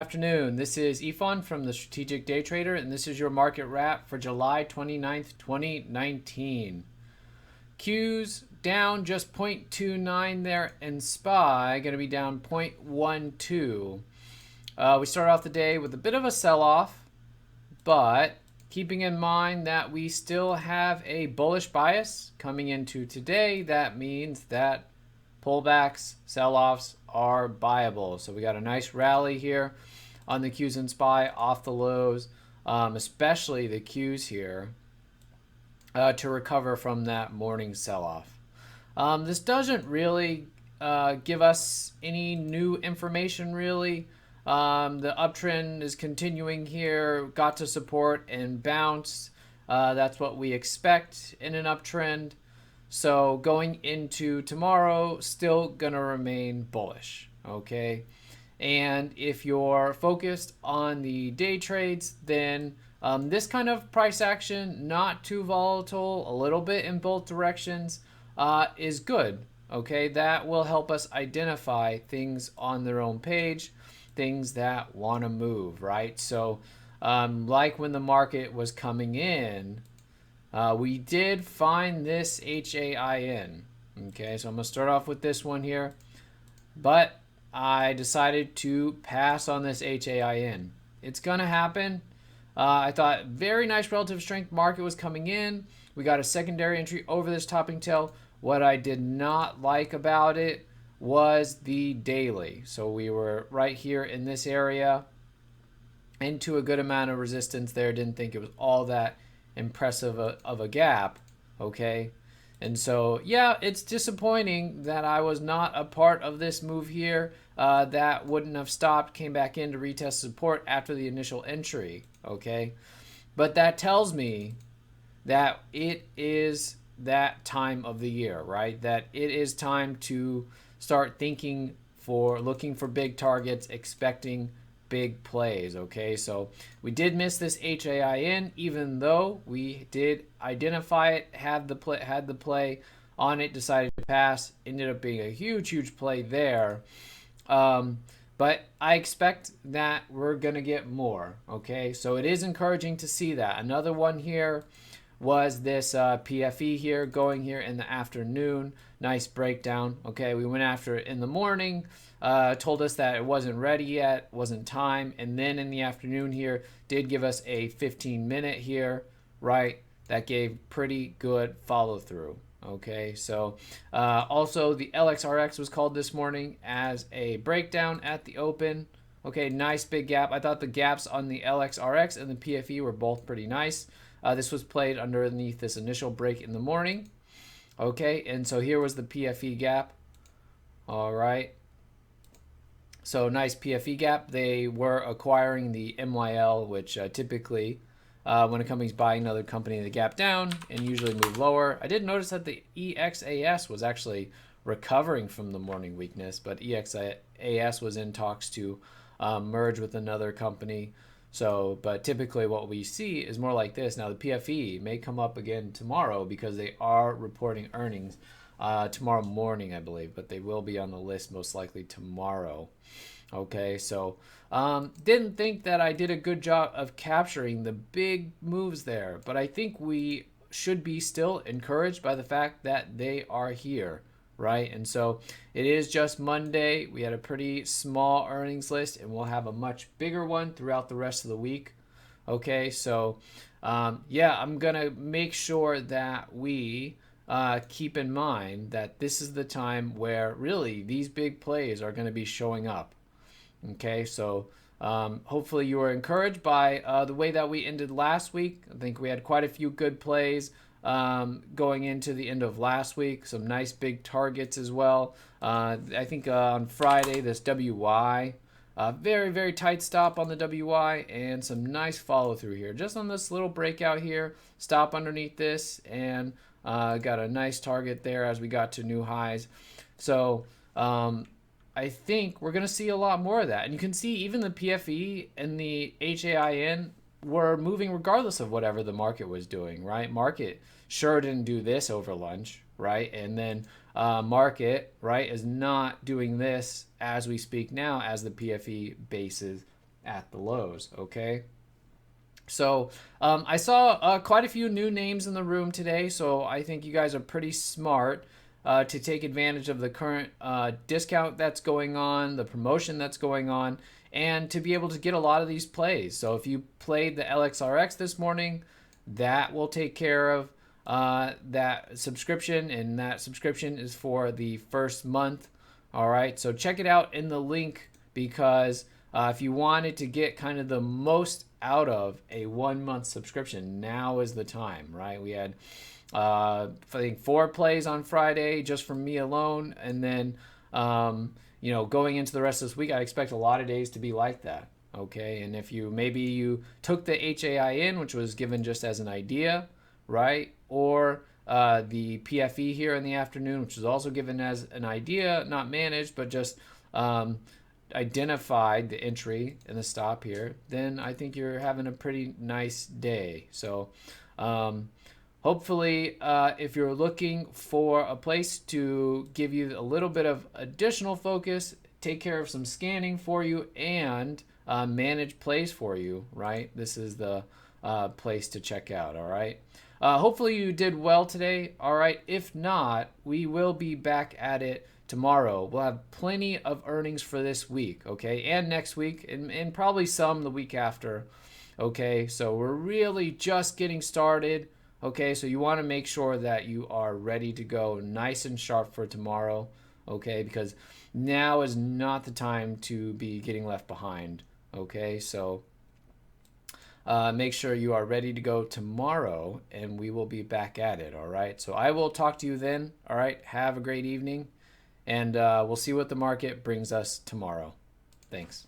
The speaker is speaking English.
Afternoon. This is Ifan from the Strategic Day Trader, and this is your market wrap for July 29th, 2019. Q's down just 0.29 there, and SPY going to be down 0.12. We start off the day with a bit of a sell-off, but keeping in mind that we still have a bullish bias coming into today, that means that pullbacks, sell-offs are buyable. So we got a nice rally here on the Qs and SPY off the lows, especially the Qs here, to recover from that morning sell-off. This doesn't really give us any new information really. The uptrend is continuing here, got to support and bounced. That's what we expect in an uptrend. So going into tomorrow, still gonna remain bullish, okay? And if you're focused on the day trades, then this kind of price action, not too volatile, a little bit in both directions, is good, okay? That will help us identify things on their own page, things that wanna move, right? So like when the market was coming in, we did find this HAIN. Okay, so I'm going to start off with this one here. But I decided to pass on this HAIN. It's going to happen. I thought very nice relative strength market was coming in. We got a secondary entry over this topping tail. What I did not like about it was the daily. So we were right here in this area into a good amount of resistance there. Didn't think it was all that impressive of a gap, okay? And so, yeah, it's disappointing that I was not a part of this move here. That wouldn't have stopped, came back in to retest support after the initial entry, okay? But that tells me that it is that time of the year, right? That it is time to start looking for big targets, expecting big plays, okay? So we did miss this HAIN, even though we did identify it, had the play on it, decided to pass, ended up being a huge play there. But I expect that we're gonna get more, okay? So it is encouraging to see that. Another one here was this PFE here, going here in the afternoon. Nice breakdown. Okay, we went after it in the morning, told us that it wasn't ready yet, wasn't time, and then in the afternoon here did give us a 15-minute here, right? That gave pretty good follow through. Okay, so also the LXRX was called this morning as a breakdown at the open. Okay, nice big gap. I thought the gaps on the LXRX and the PFE were both pretty nice. This was played underneath this initial break in the morning. Okay, and so here was the PFE gap. All right. So nice PFE gap. They were acquiring the MYL, which typically, when a company's buying another company, they gap down and usually move lower. I did notice that the EXAS was actually recovering from the morning weakness, but EXAS was in talks to merge with another company. So, but typically what we see is more like this. Now the PFE may come up again tomorrow because they are reporting earnings tomorrow morning, I believe, but they will be on the list most likely tomorrow. Okay, so didn't think that I did a good job of capturing the big moves there, but I think we should be still encouraged by the fact that they are here, right? And so it is just Monday. We had a pretty small earnings list, and we'll have a much bigger one throughout the rest of the week. Okay, so yeah, I'm gonna make sure that we keep in mind that this is the time where really these big plays are going to be showing up. Okay, so hopefully you were encouraged by the way that we ended last week. I think we had quite a few good plays going into the end of last week. Some nice big targets as well. I think on Friday, this WY, very tight stop on the WY and some nice follow through here. Just on this little breakout here, stop underneath this and got a nice target there as we got to new highs. So I think we're going to see a lot more of that. And you can see even the PFE and the HAIN were moving regardless of whatever the market was doing, right? Market sure didn't do this over lunch, right? And then market, right, is not doing this as we speak now as the PFE bases at the lows, okay? So I saw quite a few new names in the room today, so I think you guys are pretty smart to take advantage of the current discount that's going on, the promotion that's going on, and to be able to get a lot of these plays. So if you played the LXRX this morning, that will take care of that subscription, and that subscription is for the first month. All right, so check it out in the link, because if you wanted to get kind of the most out of a 1 month subscription, now is the time, right? We had I think 4 plays on Friday just from me alone, and then going into the rest of this week, I expect a lot of days to be like that. Okay, and if you took the HAIN, which was given just as an idea, right, or the PFE here in the afternoon, which was also given as an idea, not managed, but just identified the entry and the stop here, then I think you're having a pretty nice day. So hopefully if you're looking for a place to give you a little bit of additional focus, take care of some scanning for you, and manage plays for you, right, this is the place to check out. All right, hopefully you did well today. All right, if not, we will be back at it tomorrow. We'll have plenty of earnings for this week, okay, and next week, and probably some the week after. Okay, so we're really just getting started. Okay, so you want to make sure that you are ready to go nice and sharp for tomorrow, okay, because now is not the time to be getting left behind. Okay, so make sure you are ready to go tomorrow, and we will be back at it. All right, so I will talk to you then. All right, have a great evening, and we'll see what the market brings us tomorrow. Thanks.